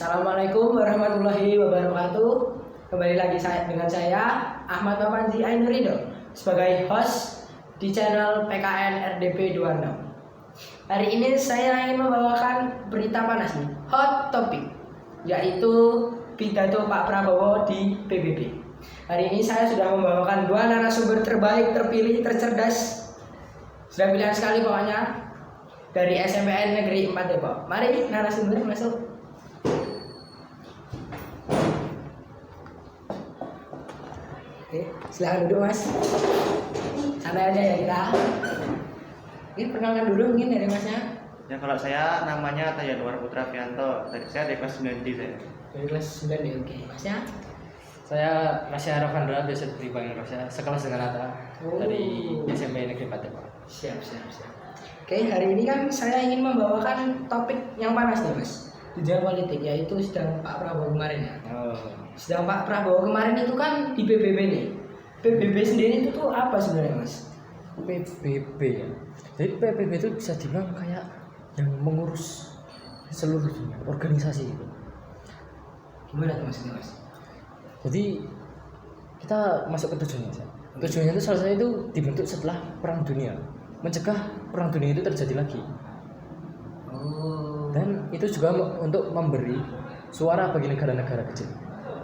Assalamualaikum warahmatullahi wabarakatuh. Kembali lagi dengan saya Ahmad Papanji Ainurido sebagai host di channel PKN RDP 26. Hari ini saya ingin membawakan berita panas nih, hot topic, yaitu pidato Pak Prabowo di PBB. Hari ini saya sudah membawakan dua narasumber terbaik, terpilih, tercerdas. Sudah pilihan sekali pokoknya dari SMPN Negeri 4 Depok. Mari narasumber masuk. Oke, silahkan duduk mas. Santai aja ya kita. Ini perkenalkan dulu mungkin dari masnya. Ya kalau saya namanya Tayanwar Putra Fianto. Tadi saya dari kelas 9D saya. Dari kelas 9 ya, oke. Masnya? Saya masih Arafandra, biasa dipanggil Rasya, sekelas dengan Atta dari SMP Negeri 4 Depok. Siap. Oke, hari ini kan saya ingin membawakan topik yang panas nih mas, di dunia politik, yaitu sidang Pak Prabowo kemarin ya. Sidang Pak Prabowo kemarin itu kan di PBB nih. PBB sendiri itu tuh apa sebenarnya mas? PBB ya. Jadi PBB itu bisa dibilang kayak yang mengurus seluruh dunia, organisasi itu. Gimana tuh maksudnya mas? Jadi kita masuk ke tujuannya. Tujuannya itu salah satunya itu dibentuk setelah Perang Dunia, mencegah Perang Dunia itu terjadi lagi. Dan itu juga untuk memberi suara bagi negara-negara kecil.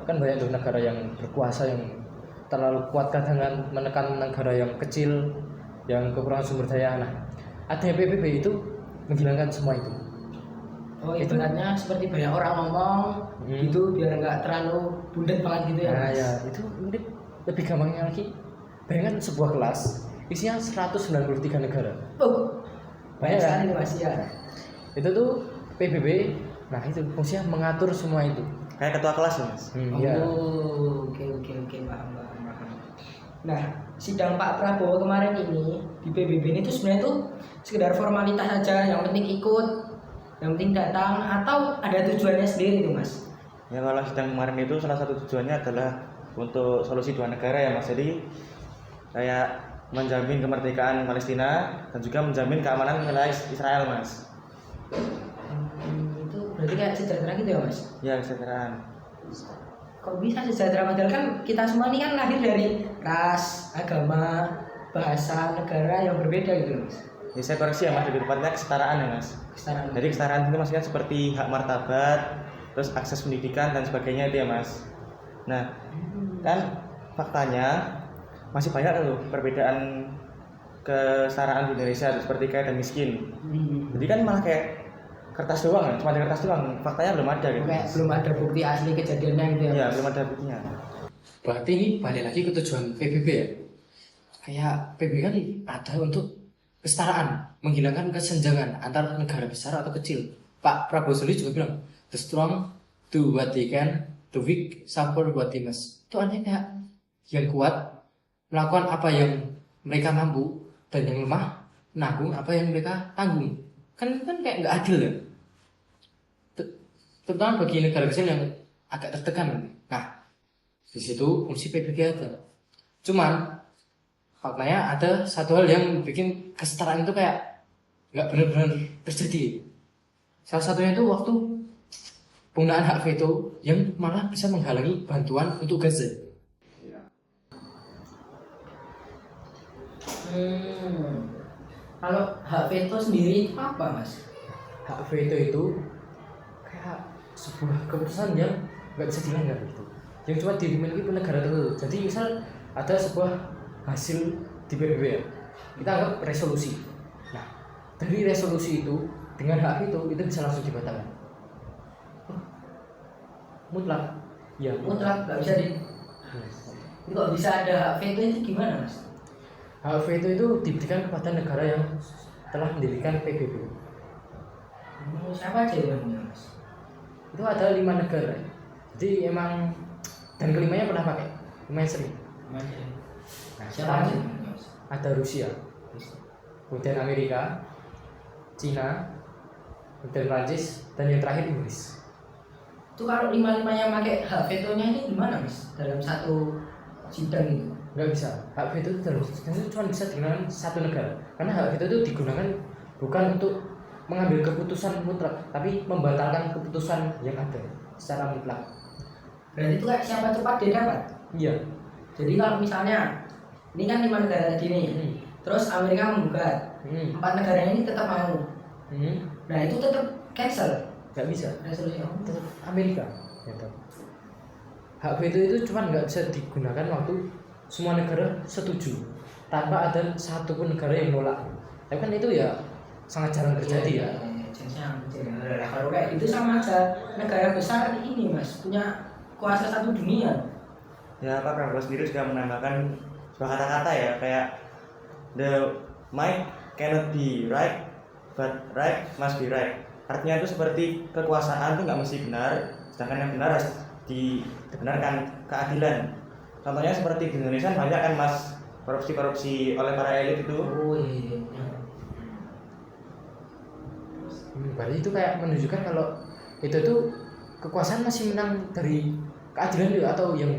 Kan banyak tuh negara yang berkuasa yang terlalu kuat kadang menekan negara yang kecil yang kekurangan sumber daya. Nah, adanya PBB itu menghilangkan semua itu. Oh, ibaratnya seperti banyak orang ngomong gitu biar nggak terlalu bundet banget gitu ya. Nah, ya itu mungkin lebih gampangnya lagi. Bayangkan sebuah kelas isinya 193 negara. Oh, banyak Kan? sekali mas ya. Itu tuh PBB. Nah, itu fungsinya mengatur semua itu. Kayak ketua kelas ya mas. Iya. Oke, paham. Nah, sidang Pak Prabowo kemarin ini di PBB ini tuh sebenarnya tuh sekedar formalitas saja, yang penting ikut, yang penting datang, atau ada tujuannya sendiri tuh mas? Ya kalau sidang kemarin itu salah satu tujuannya adalah untuk solusi dua negara ya mas. Jadi kayak menjamin kemerdekaan Palestina dan juga menjamin keamanan wilayah Israel mas. Itu berarti kayak sejahtera gitu ya mas? Ya kesejahteraan. Kok bisa sejahtera padahal kan kita semua ini kan lahir dari ras, agama, bahasa, negara yang berbeda gitu mas. Ya saya koreksi ya mas, lebih tepatnya kesetaraan ya mas. Kesetaraan. Jadi kesetaraan itu maksudnya seperti hak martabat, terus akses pendidikan dan sebagainya itu ya mas. Nah kan faktanya masih banyak tuh perbedaan kesetaraan di Indonesia seperti kaya dan miskin. Jadi kan malah kayak kertas doang ya, cuma ada kertas doang, faktanya belum ada gitu. Kayak belum ada bukti asli kejadiannya gitu ya. Iya, Mas? belum ada buktinya. Berarti ini balik lagi ke tujuan PBB ya. Kayak PBB kan ada untuk kesetaraan, menghilangkan kesenjangan antar negara besar atau kecil. Pak Prabowo sendiri juga bilang, the strong do what they can, the weak suffer what they must. Itu artinya kayak yang kuat melakukan apa yang mereka mampu dan yang lemah nanggung apa yang mereka tanggung. Kan kayak nggak adil ya. Terutama bagi negara kecil yang agak tertekan. Nah, di situ fungsi PBB ada. Cuman faktanya ada satu hal yang bikin kesetaraan itu kayak nggak benar-benar terjadi. Salah satunya itu waktu penggunaan hak veto yang malah bisa menghalangi bantuan untuk Gaza. Kalau hak veto sendiri itu apa mas? Hak veto itu kayak sebuah keputusan yang nggak bisa dilanggar gitu, yang cuma dimiliki negara tertentu. Jadi misal ada sebuah hasil di PBB ya, kita anggap resolusi. Nah, dari resolusi itu dengan hak veto itu bisa langsung dibatalkan. Mutlak. Ya, Mutlak nggak bisa di. Ini kok bisa ada hak veto itu gimana mas? Hak veto itu diberikan kepada negara yang telah mendirikan PBB. Siapa aja yang punya mas? Itu ada 5 negara. Jadi emang dan kelimanya pernah pakai, lumayan sering. Nah, Siapa aja? ada Rusia, kemudian Amerika, Cina, kemudian Prancis, dan yang terakhir Inggris. Itu kalau lima-limanya pakai hak vetonya itu gimana mas? Dalam satu sidang itu? Nggak bisa. Hak veto itu cuma bisa digunakan satu negara. Karena hak veto itu digunakan bukan untuk mengambil keputusan mutlak, tapi membatalkan keputusan yang ada. secara mutlak. Berarti itu kayak siapa cepat dia dapat. Iya. Jadi kalau misalnya ini kan 5 negara tadi nih, terus Amerika menggugat, 4 negara ini tetap mau. Nah itu tetap cancel Nggak bisa. resolusi. Tetap Amerika. Gitu. Hak veto itu cuma nggak bisa digunakan waktu semua negara setuju tanpa ada satupun negara yang menolak. Tapi kan itu ya sangat jarang terjadi ya. Nah, kalau kayak gitu sama aja negara besar ini mas punya kuasa satu dunia. Ya Pak Prabowo sendiri sudah menambahkan sebuah kata-kata ya, kayak the might cannot be right but right must be right. Artinya itu seperti kekuasaan itu nggak mesti benar, sedangkan yang benar harus dibenarkan, keadilan. Contohnya seperti di Indonesia banyak kan mas korupsi oleh para elit itu. Oh iya. Berarti itu kayak menunjukkan kalau itu tuh kekuasaan masih menang dari keadilan itu atau yang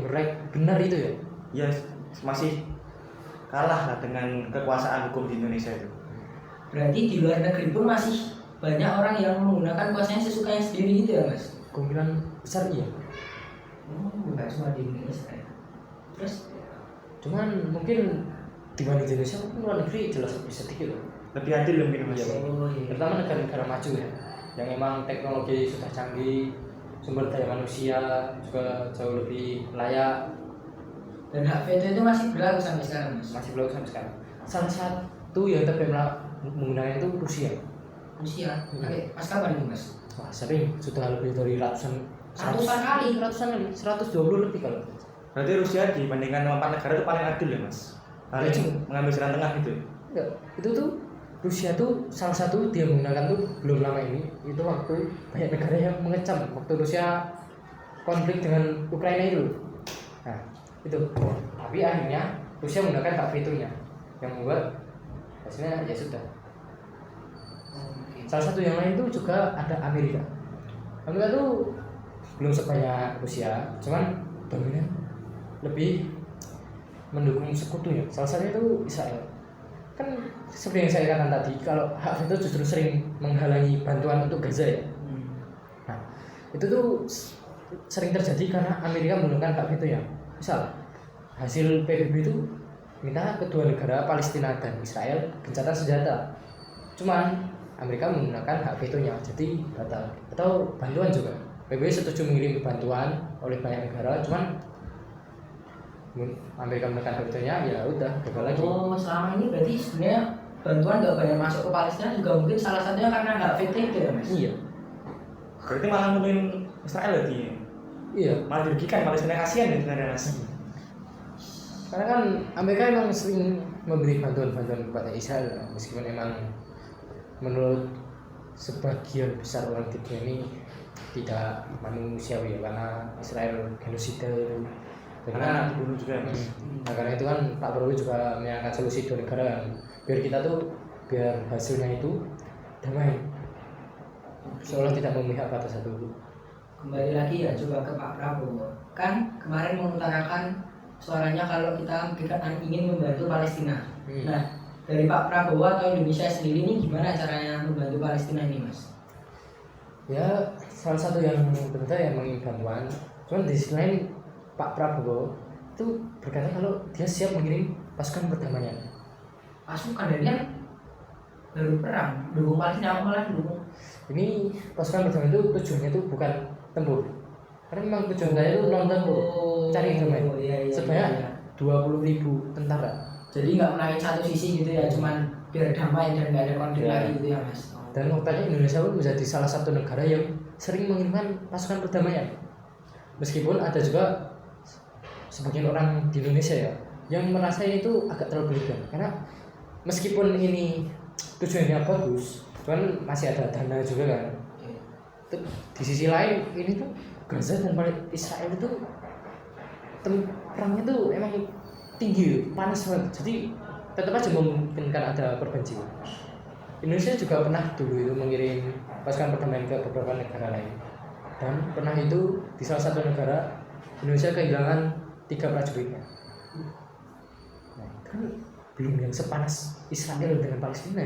benar itu ya? Ya masih kalah lah dengan kekuasaan hukum di Indonesia itu. Berarti di luar negeri pun masih banyak orang yang menggunakan kuasanya sesukanya sendiri gitu ya mas? Kemungkinan besar iya. Bukan cuma di Indonesia ya. Terus? Cuman mungkin dibanding Indonesia mungkin luar negeri jelas lebih sedikit loh. Lebih adil mungkin mas. Iya. Terutama negara-negara maju ya, yang emang teknologi sudah canggih, sumber daya manusia juga jauh lebih layak. Dan hak veto itu masih berlaku sampai sekarang mas? Masih belum sampai sekarang. Salah satu yang terpemla menggunakan itu Rusia. Rusia? Pas kapan itu mas? Wah sering, sudah lebih dari Ratusan kali. 120 lebih kalau. Berarti Rusia dibandingkan 4 negara itu paling adil ya mas? Paling mengambil jalan tengah gitu. Enggak, itu tuh Rusia tuh salah satu dia menggunakan tuh belum lama ini itu waktu banyak negara yang mengecam waktu Rusia konflik dengan Ukraina itu. Nah itu, tapi akhirnya Rusia menggunakan hak vetonya yang membuat hasilnya ya sudah. Salah satu yang lain itu juga ada Amerika. Amerika tuh belum sebanyak Rusia, cuman dominan lebih mendukung sekutunya. Salah satunya itu Israel. Kan seperti yang saya katakan tadi, kalau hak veto justru sering menghalangi bantuan untuk Gaza ya. Nah, itu tuh sering terjadi karena Amerika menggunakan hak veto ya. Misal hasil PBB itu minta kedua negara Palestina dan Israel gencatan senjata. Cuman Amerika menggunakan hak vetonya, jadi batal. Atau bantuan juga. PBB setuju mengirim bantuan oleh banyak negara, cuman Amerika menggunakan hak vetonya, ya udah gagal lagi. Oh, selama ini berarti sebenarnya bantuan gak banyak masuk ke Palestina juga mungkin salah satunya karena hak veto itu ya mas? Iya. Berarti malah ngumpulin Israel lagi. Iya. Malah dirugikan Palestina, kasihan ya sebenarnya mas. Karena kan Amerika emang sering memberi bantuan-bantuan kepada Israel, meskipun emang menurut sebagian besar orang dunia ini tidak manusiawi ya, karena Israel genosida itu. Karena dibunuh juga mas. Nah, karena itu kan Pak Prabowo juga menyangka solusi dua negara kan, biar hasilnya itu damai, seolah tidak memihak pada satu. Kembali lagi ya coba ke Pak Prabowo. Kan kemarin mengutarakan suaranya kalau kita ingin membantu Palestina. Nah, dari Pak Prabowo atau Indonesia sendiri ini gimana caranya membantu Palestina ini mas? Ya salah satu yang tentu yang menginginkan bantuan, cuman di sisi lain Pak Prabowo itu berkata kalau dia siap mengirim pasukan perdamaian. Pasukan dari kan baru perang, dukung Palestina malah dukung. Ini pasukan perdamaian itu tujuannya itu bukan tempur, karena memang tujuan saya itu non tempur, cari damai. Sebanyak 20.000 tentara. Jadi nggak menaik satu sisi gitu ya, cuman biar damai dan nggak ada konflik lagi gitu ya mas. Dan faktanya Indonesia pun menjadi salah satu negara yang sering mengirimkan pasukan perdamaian. Meskipun ada juga sebagian orang di Indonesia ya yang merasa itu agak terlalu berlebihan, karena meskipun ini tujuannya bagus, cuman masih ada dana juga kan. Di sisi lain ini tuh Gaza dan Israel itu perangnya tuh emang tinggi, panas banget, jadi tetap aja memungkinkan ada korban jiwa. Indonesia juga pernah dulu itu mengirim pasukan perdamaian ke beberapa negara lain, dan pernah itu di salah satu negara Indonesia kehilangan 3 prajuritnya. Nah, itu kan belum yang sepanas Israel dengan Palestina.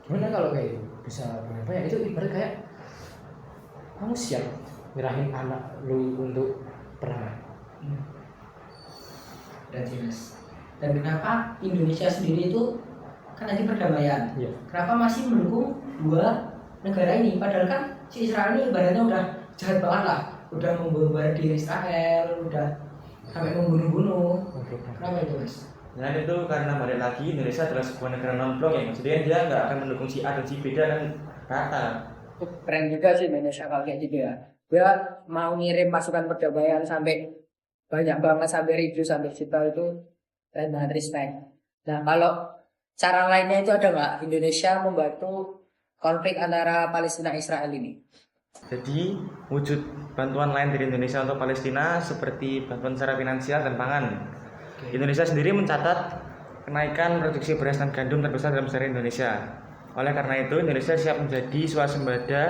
Gimana kalau kayak itu bisa berapa ya? Itu ibarat kayak kamu siap nyerahin anak lu untuk perang. Dan jelas. Dan kenapa Indonesia sendiri itu kan nanti perdamaian? Iya. Kenapa masih mendukung dua negara ini? Padahal kan si Israel ini ibaratnya udah jahat banget lah, udah membombardir Israel, udah sampai membunuh-bunuh. Kenapa itu mas? Nah itu karena balik lagi Indonesia adalah sebuah negara non blok ya, maksudnya dia nggak akan mendukung si A dan si B dan rata. Keren juga sih Indonesia kalau kayak gitu ya. Dia mau ngirim pasukan perdamaian sampai banyak banget, sampai 1.000 sampai juta itu, dan respect. Nah kalau cara lainnya itu ada nggak Indonesia membantu konflik antara Palestina Israel ini? Jadi wujud bantuan lain dari Indonesia untuk Palestina seperti bantuan secara finansial dan pangan. Indonesia sendiri mencatat kenaikan produksi beras dan gandum terbesar dalam sejarah Indonesia. Oleh karena itu, Indonesia siap menjadi swasembada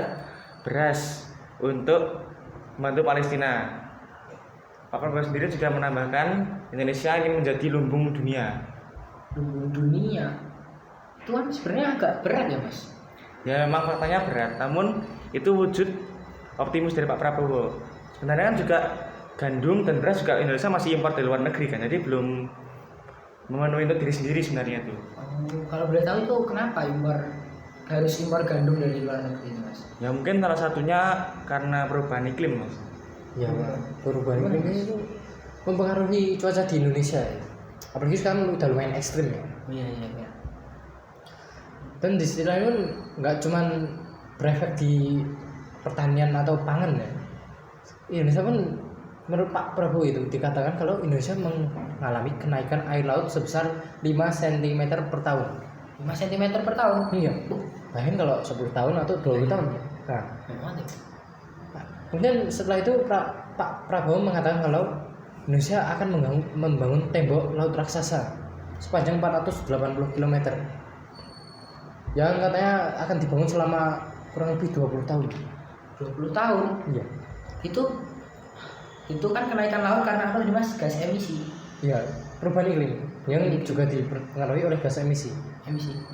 beras untuk membantu Palestina. Pak Prabowo sendiri juga menambahkan Indonesia ingin menjadi lumbung dunia. Lumbung dunia itu kan sebenarnya agak berat ya mas. Ya memang faktanya berat, namun itu wujud optimis dari Pak Prabowo. Sebenarnya kan juga gandum dan beras juga Indonesia masih impor dari luar negeri kan, jadi belum memenuhi untuk diri sendiri sebenarnya tuh. Kalau boleh tahu itu kenapa harus impor gandum dari luar negeri itu mas? Ya mungkin salah satunya karena perubahan iklim mas. Ya, perubahan iklim itu mempengaruhi cuaca di Indonesia ya. Apalagi sekarang udah lumayan ekstrim ya. Iya. Dan di sisi lain pun nggak cuman berefek di pertanian atau pangan ya. Indonesia pun menurut Pak Prabowo itu dikatakan kalau Indonesia mengalami kenaikan air laut sebesar 5 cm per tahun. 5 cm per tahun? Iya. Bayangin kalau 10 tahun atau 20 tahun. Nah, kemudian setelah itu Pak Prabowo mengatakan kalau Indonesia akan membangun tembok laut raksasa sepanjang 480 km yang katanya akan dibangun selama kurang lebih 20 tahun. 20 tahun? Iya. Itu kan kenaikan laut karena apa tadi mas? Gas emisi. Iya, perubahan iklim yang juga dipengaruhi oleh gas emisi.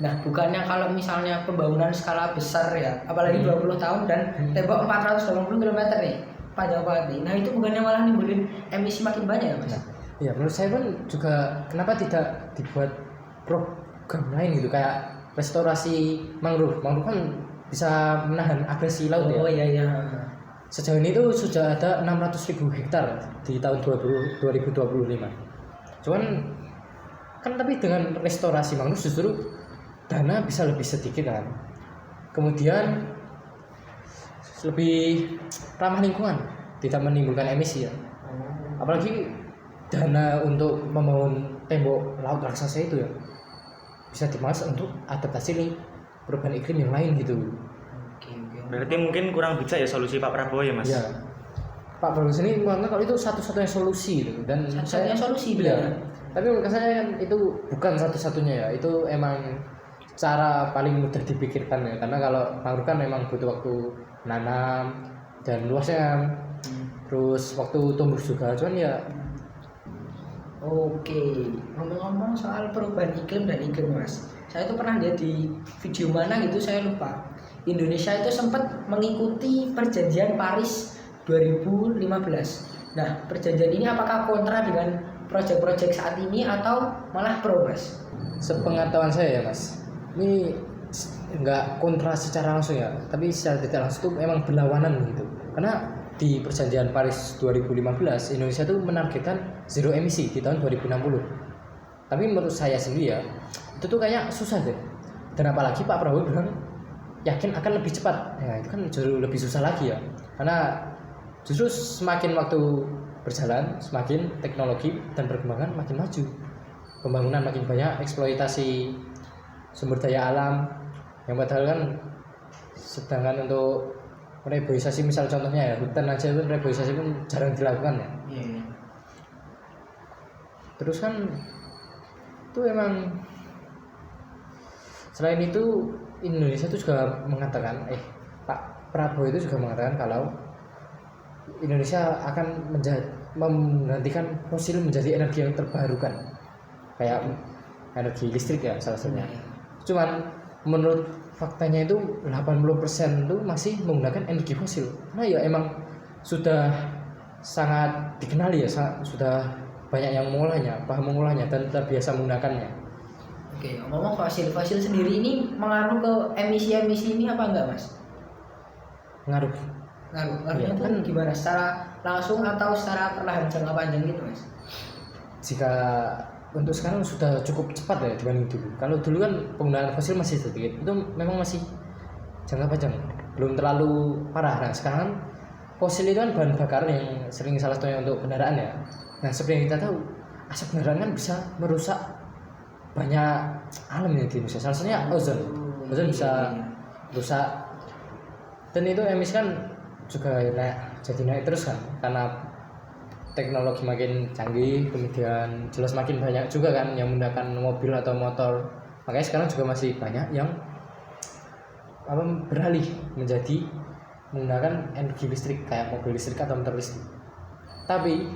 Nah, bukannya kalau misalnya pembangunan skala besar ya, apalagi 20 tahun dan tembok 480 km nih, panjang banget nih. Nah, itu bukannya malah nimbulin emisi makin banyak ya, Mas? Iya, menurut saya pun juga kenapa tidak dibuat program lain gitu kayak restorasi mangrove. Mangrove kan bisa menahan agresi laut ya. Oh iya. Sejauh ini tuh sudah ada 600.000 hektar di tahun 2025. Cuman kan tapi dengan restorasi mangrove justru dana bisa lebih sedikit kan. Kemudian lebih ramah lingkungan, tidak menimbulkan emisi ya. Apalagi dana untuk membangun tembok laut raksasa itu ya bisa dimasak untuk adaptasi perubahan iklim yang lain gitu. Berarti mungkin kurang bijak ya solusi Pak Prabowo ya mas? Ya, Pak Prabowo sini menganggap kalau itu satu-satunya solusi gitu. Dan satu-satunya solusi ya. Tapi menurut saya itu bukan satu-satunya ya. Itu emang cara paling mudah dipikirkan ya. Karena kalau mangrove kan memang butuh waktu nanam dan luasnya, terus waktu tumbuh juga. Cuman ya. Oke, ngomong-ngomong soal perubahan iklim dan iklim mas, saya tuh pernah lihat di video mana gitu saya lupa. Indonesia itu sempat mengikuti perjanjian Paris 2015. Nah, perjanjian ini apakah kontra dengan proyek-proyek saat ini atau malah pro, Mas? Sepengetahuan saya ya, Mas. Ini enggak kontra secara langsung ya, tapi secara tidak langsung itu memang berlawanan gitu. Karena di perjanjian Paris 2015 Indonesia itu menargetkan zero emisi di tahun 2060. Tapi menurut saya sendiri ya, itu tuh kayak susah deh. Dan apalagi Pak Prabowo bilang yakin akan lebih cepat, ya itu kan jauh lebih susah lagi ya, karena justru semakin waktu berjalan, semakin teknologi dan perkembangan makin maju, pembangunan makin banyak, eksploitasi sumber daya alam, yang padahal kan sedangkan untuk reboisasi misal contohnya ya hutan aja pun reboisasi pun jarang dilakukan ya. Terus kan itu emang selain itu Indonesia itu juga mengatakan, Pak Prabowo itu juga mengatakan kalau Indonesia akan menggantikan fosil menjadi energi yang terbarukan, kayak energi listrik ya salah satunya. Cuman menurut faktanya itu 80% itu masih menggunakan energi fosil. Nah ya emang sudah sangat dikenali ya, sudah banyak yang paham mengolahnya dan terbiasa menggunakannya. Oke, ngomong fosil sendiri ini mengaruh ke emisi ini apa enggak Mas? Ngaruh. Ngaruhnya Iya, itu kan. gimana? Secara langsung atau secara perlahan jangka panjang gitu Mas? Jika untuk sekarang sudah cukup cepat ya dibanding dulu. Kalau dulu kan penggunaan fosil masih sedikit, itu memang masih jangka panjang, belum terlalu parah. Nah sekarang fosil itu kan bahan bakar yang sering salah satunya untuk kendaraan ya. Nah seperti yang kita tahu, asap kendaraan kan bisa merusak banyak alam yang di Indonesia. Salah satunya ozon bisa rusak, dan itu emisi kan juga jadi naik terus kan karena teknologi makin canggih, kemudian jelas makin banyak juga kan yang menggunakan mobil atau motor. Makanya sekarang juga masih banyak yang beralih menjadi menggunakan energi listrik kayak mobil listrik atau motor listrik. Tapi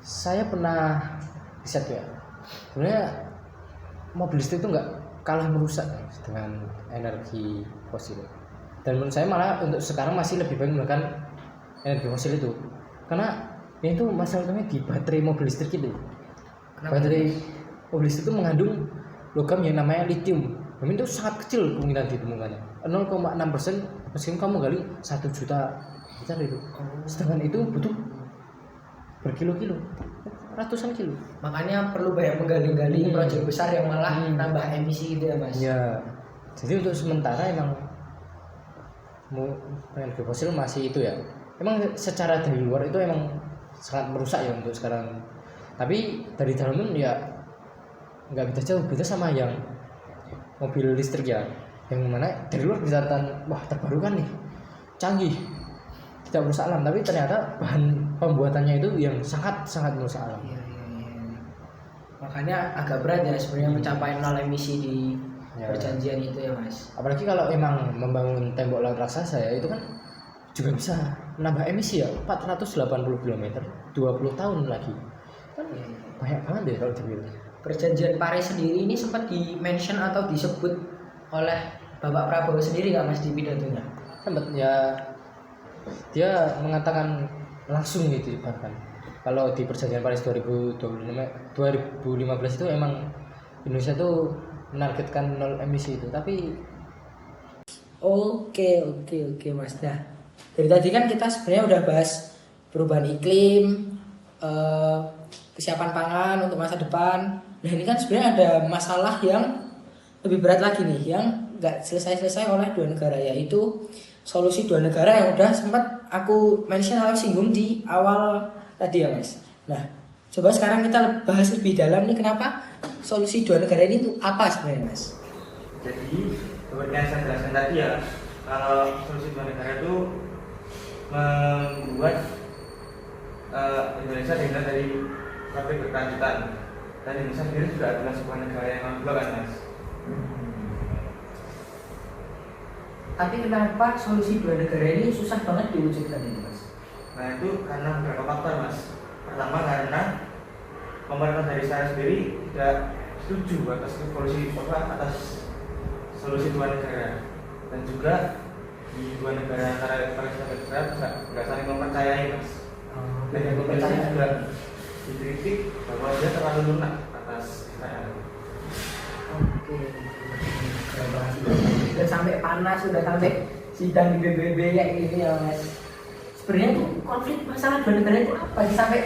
saya pernah riset ya, sebenarnya mobil listrik itu nggak kalah merusak dengan energi fosil. Dan menurut saya malah untuk sekarang masih lebih baik menggunakan energi fosil itu, karena yang itu masalahnya di baterai mobil listrik itu. Kenapa? Baterai mobil listrik itu mengandung logam yang namanya lithium. Dan itu sangat kecil kemungkinan ditemukannya, 0,6%. Meskipun kamu gali 1 juta liter itu, sedangkan itu butuh berkilo-kilo, ratusan kilo. Makanya perlu banyak menggali-gali proyek besar yang malah nambah emisi gitu ya Mas? Ya, jadi untuk sementara emang energi fosil masih itu ya. Emang secara dari luar itu emang sangat merusak ya untuk sekarang. Tapi dari dalam pun ya nggak bisa jauh beda sama yang mobil listrik ya. Yang mana dari luar kelihatan wah terbarukan nih, canggih, tidak merusak alam. Tapi ternyata bahan pembuatannya itu yang sangat merusak alam. Iya. Makanya agak berat ya sebenarnya mencapai nol emisi di perjanjian itu ya Mas. Apalagi kalau emang membangun tembok laut raksasa ya, itu kan juga bisa menambah emisi ya, 480 km 20 tahun lagi kan. Banyak banget deh kalau dibilang. Perjanjian Paris sendiri ini sempat di-mention atau disebut oleh Bapak Prabowo sendiri nggak Mas di pidatonya? Sempat ya, dia mengatakan langsung gitu bahkan kalau di perjanjian Paris 2015 itu emang Indonesia tuh menargetkan nol emisi itu. Tapi Oke Mas. Nah, dari tadi kan kita sebenarnya udah bahas perubahan iklim, kesiapan pangan untuk masa depan. Nah ini kan sebenarnya ada masalah yang lebih berat lagi nih, yang nggak selesai oleh dua negara, yaitu solusi dua negara yang udah sempat aku mention atau singgung di awal tadi ya Mas. Nah coba sekarang kita bahas lebih dalam nih, kenapa solusi dua negara ini tuh apa sebenarnya Mas? Jadi seperti yang saya jelaskan tadi ya, kalau solusi dua negara itu membuat Indonesia dihintar dari konflik berkelanjutan, dan Indonesia sendiri juga adalah sebuah negara yang non-blok kan Mas. Tapi kenapa solusi dua negara ini susah banget diwujudkan ini Mas? Nah itu karena beberapa faktor Mas. Pertama karena pemerintah dari saya sendiri tidak setuju atas solusi dua negara, dan juga di dua negara antara Palestina dan Israel nggak saling mempercayai Mas. Dan yang Palestina juga dikritik bahwa dia terlalu lunak atas Israel. Oke. Sudah sampai panas, sudah sampai sidang di PBB kayak gini ya Mas. Sebenarnya tuh konflik masalah dua negara itu apa sih, sampai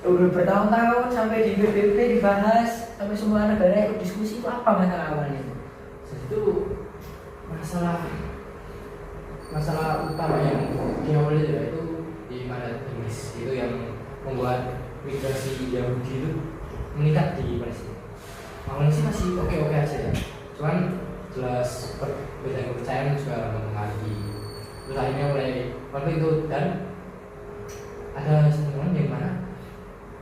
udah bertahun-tahun sampai di PBB dibahas, sampai semua negara ikut diskusi, itu apa masalah awalnya itu? itu masalah utama yang diawali itu di mana Inggris itu yang membuat migrasi Yahudi itu meningkat di Palestina. Awalnya sih masih oke aja ya, cuman jelas perbedaan kepercayaan juga mempengaruhi. Terus akhirnya mulai konflik itu, dan ada teman yang mana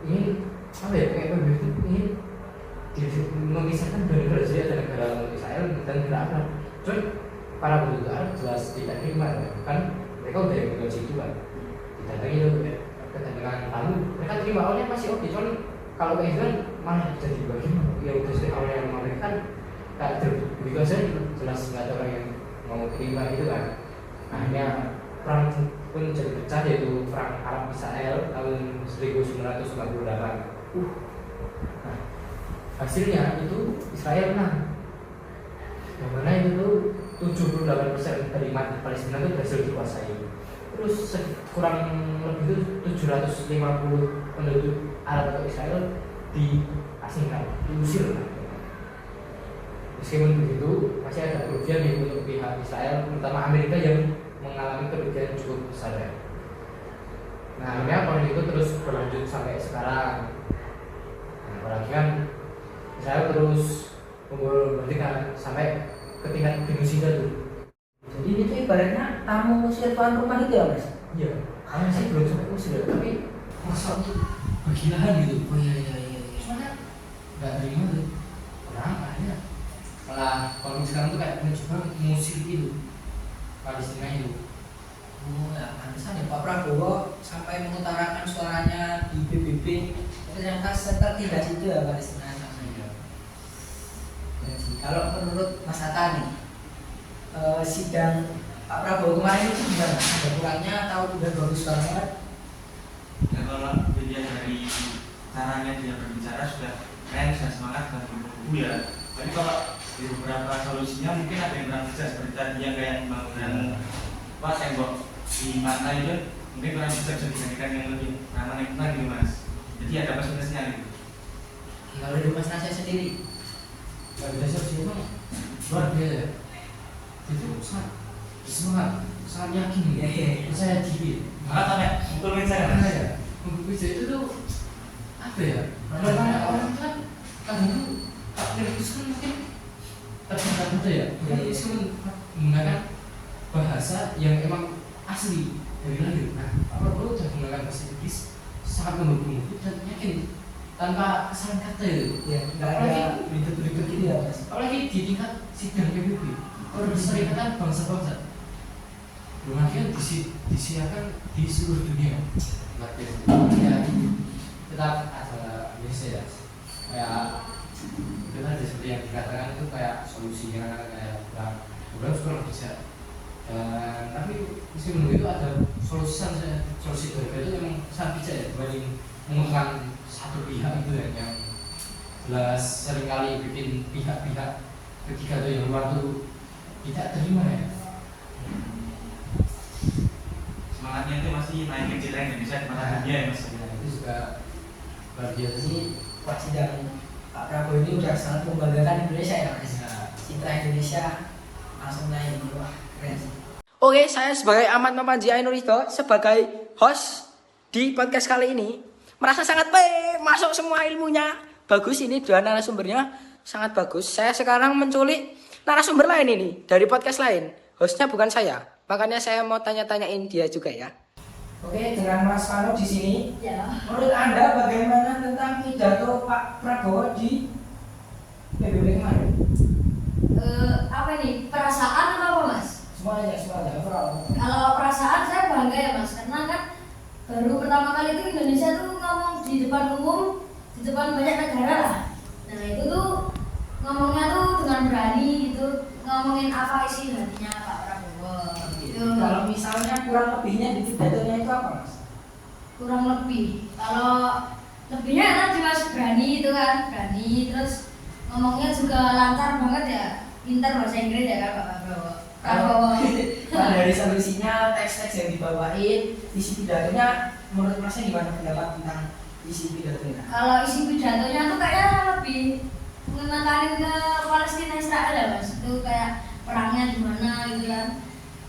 ini apa ya, kayak PBB ini memisahkan dua negara, jadi ada negara Israel dan negara Arab. Cuman para penduduk Arab jelas tidak terima kan, mereka udah yang tinggal situ kan, tidak lagi itu kedatangan tamu, mereka terima awalnya masih oke. Cuman kalau kayak gitu kan malah jadi bagian yang udah sering awalnya yang mereka kan kayak begitu aja, jelas nggak ada orang yang mau terima itu kan. Akhirnya perang pun jadi pecah, yaitu perang Arab Israel tahun 1948. Nah, hasilnya itu Israel menang. Yang mana itu tuh 78% dari Palestina itu berhasil dikuasai. Terus kurang lebih itu 750 penduduk Arab atau Israel diasingkan, diusir. Meskipun begitu, masih ada kerugian untuk pihak Israel, terutama Amerika yang mengalami kerugian cukup besar ya. Nah, akhirnya konflik itu terus berlanjut sampai sekarang. Nah, apalagi kan Israel terus membolak-balikan sampai ke tingkat genosida tuh. Jadi itu ibaratnya tamu usir tuan rumah gitu ya Mas? Iya, kami sih belum sampai usir, tapi masa untuk bagi lahan gitu. Oh iya. Soalnya nggak terima tuh orang akhirnya malah konflik sekarang tuh kayak mencoba mengusir itu Palestina itu. Oh ya, pantesan ya Pak Prabowo sampai mengutarakan suaranya di PBB. Ternyata tertindas itu ya Palestina. Kalau menurut Mas Hatta nih, sidang Pak Prabowo kemarin itu gimana? Ada kurangnya atau udah bagus banget? Ya kalau dilihat dari caranya dia berbicara sudah keren, sudah semangat dan berbuku ya. Tapi kalau di beberapa solusinya mungkin ada yang kurang bisa, seperti tadi yang kayak pembangunan tembok di mana itu mungkin kurang bisa dijadikan yang lebih ramah lingkungan gitu Mas. Jadi ada plus minusnya gitu. Kalau dari Mas Nasya sendiri, Gak bisa sih emang luar biasa. Itu sangat yakin Iya. saya diri. Maka sampai mungkin saya Membuat itu tuh apa ya? Karena orang kan kadang tuh itu kan mungkin terkadang ya. Jadi menggunakan bahasa yang emang asli dari lahir. Nah, apa perlu menggunakan bahasa Inggris sangat mendukung dan yakin tanpa kesalahan kata itu. ya nggak ada berikut gitu ya Mas? Apalagi di tingkat sidang PBB, Perserikatan Bangsa-Bangsa, belum lagi kan disiarkan di seluruh dunia. Ya, tetap ada biasa ya. Kayak itu tadi seperti yang dikatakan itu kayak solusinya kayak kurang sekolah bisa. Dan tapi meskipun begitu ada solusi berbeda itu memang sangat bijak ya dibanding menggunakan satu pihak itu ya, yang jelas seringkali bikin pihak-pihak ketiga itu yang luar tuh tidak terima ya. semangatnya itu masih naikin citra Indonesia di mata dunia ya Mas. Nah, itu juga luar biasa sih. Pak sidang Pak Prabowo ini udah sangat membanggakan Indonesia ya Mas? Nah, Citra Indonesia langsung naik, wah keren sih. Oke, saya sebagai Ahmad Panji Ainurido sebagai host di podcast kali ini merasa sangat masuk semua ilmunya. Bagus, ini dua narasumbernya sangat bagus. Saya sekarang menculik narasumber lain ini dari podcast lain. Hostnya bukan saya, makanya saya mau tanya-tanyain dia juga ya. Oke, dengan Mas Fano di sini. Ya. Menurut Anda bagaimana tentang pidato Pak Prabowo di PBB kemarin? Apa nih? Perasaan atau apa Mas? Semuanya, overall. Kalau perasaan saya bangga ya Mas, karena kan baru pertama kali itu Indonesia tuh ngomong di depan umum, di depan banyak negara lah. Nah itu tuh ngomongnya tuh dengan berani gitu, ngomongin apa isi hatinya Pak Prabowo. Gitu. Kalau misalnya kurang lebihnya di pidatonya itu apa Mas? Kurang lebih. Kalau lebihnya tadi Mas berani itu kan, berani terus ngomongnya juga lancar banget ya, pintar bahasa Inggris ya kan Pak Prabowo. Kalau dari solusinya, teks-teks yang dibawain, isi pidatonya, menurut Masnya gimana pendapat tentang isi pidatonya? Kalau isi pidatonya tuh kayaknya lebih mengenalkan ke Palestina Israel ya Mas. Itu kayak perangnya gimana gitu kan.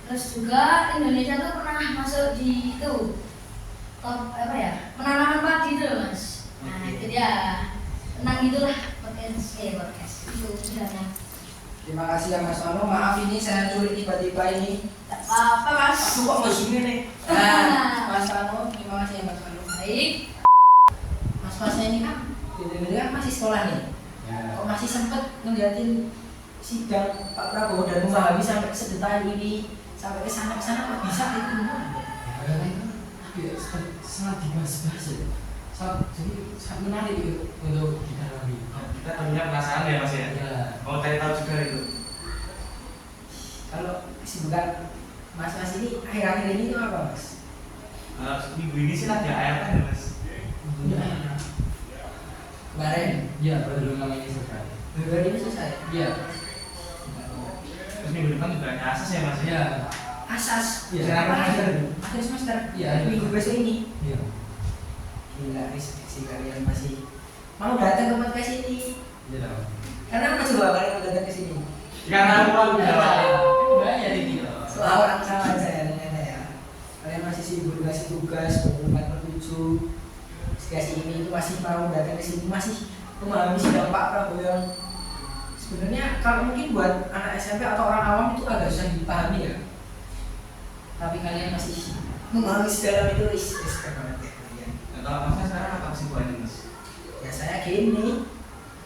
Terus juga Indonesia tuh pernah masuk di itu top apa ya, penanaman padi itu loh Mas. Nah itu dia, tenang gitulah podcast itu pidatonya. Terima kasih ya Mas Fano, maaf ini saya curi tiba-tiba ini. Tak apa-apa Mas. Aku kok masuknya nih? Nah, Mas Fano, terima kasih ya Mas Fano. Baik. Mas Fasnya ini kan, kan masih sekolah nih. ya. Kok masih sempet ngeliatin sidang Pak Prabowo dan memahami sampai sedetail ini, sampai ke sana kok bisa itu? Karena itu tapi ya, sangat dibahas-bahas ya. Jadi sangat menarik itu untuk didalami. Kita tentunya penasaran ya Mas ya. Ya. Mau cari tahu juga itu. Kalau kesibukan Mas ini akhir-akhir ini tuh apa mas? Minggu ini sih lagi AR kan ya mas. Kemarin Iya, baru namanya selesai. bulan ini selesai. Iya. Terus minggu depan juga ada asas ya mas. Iya. Asas. Iya. Apa akhir semester? Iya. Minggu besok ini. Iya. Gila, respect sih kalian masih mau datang ke podcast ini. Iya. Karena apa coba kalian mau datang ke sini? Karena uang Bayar ini. Soal orang sama aja ya ternyata ya. Kalian masih sibuk ngasih tugas 24/7. Dikasih ini itu masih mau datang ke sini, masih memahami sidang Pak Prabowo yang sebenarnya kalau mungkin buat anak SMP atau orang awam itu agak susah dipahami ya. Tapi kalian masih memahami sedalam itu respect banget ya kalian. Nah, kalau masnya sekarang apa kesibukannya mas? Ya saya gini,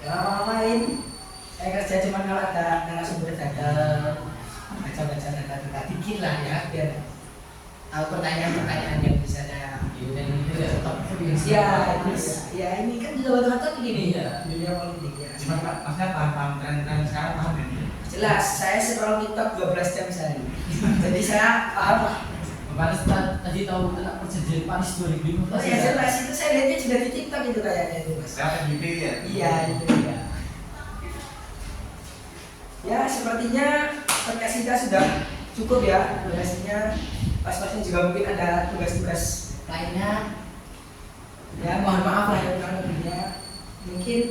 ya main. Saya kerja cuma kalau ada narasumber gagal, baca-baca data-data dikit lah ya, biar tahu pertanyaan-pertanyaan yang bisa saya. Dan itu ya tetap Ya, ya ini kan jabatan begini Iya. dunia politik ya. Cuma masnya paham tren sekarang paham kan? Jelas, saya scroll TikTok 12 jam sehari. Jadi saya paham lah. Paris tadi tahu tentang perjanjian Paris 2015. Oh ya jelas, itu saya lihatnya juga di TikTok itu kayaknya itu mas. Saya PBB ya? Iya itu ya. Ya sepertinya podcast kita sudah cukup ya durasinya. Pas-pasnya juga mungkin ada tugas-tugas lainnya. Ya mohon maaf lah ya kurang lebihnya. Mungkin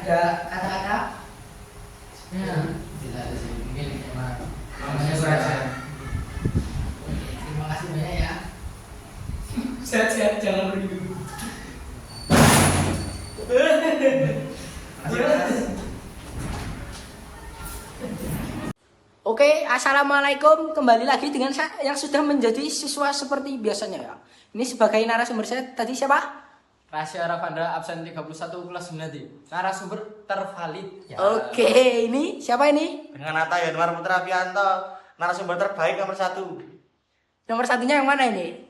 ada kata-kata. Ya, tidak ada sih. Mungkin emang Namanya saja. Terima kasih banyak ya. Sehat-sehat jangan berdiri. Oke, assalamualaikum. Kembali lagi dengan saya yang sudah menjadi siswa seperti biasanya ya. Ini sebagai narasumber saya tadi siapa? Rasya Ravanda absen 31 kelas 9. Narasumber tervalid. Ya. Oke, ini siapa ini? Dengan Nata Yanwar Putra Pianto, narasumber terbaik nomor 1. Nomor satunya yang mana ini?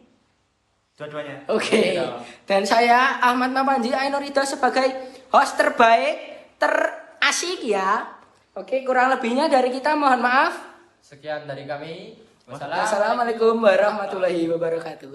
Dua-duanya. Oke. Dan saya Ahmad Mapanji Ainurida sebagai host terbaik, terasik ya. Oke, kurang lebihnya dari kita mohon maaf. Sekian dari kami. Wassalamualaikum warahmatullahi wabarakatuh.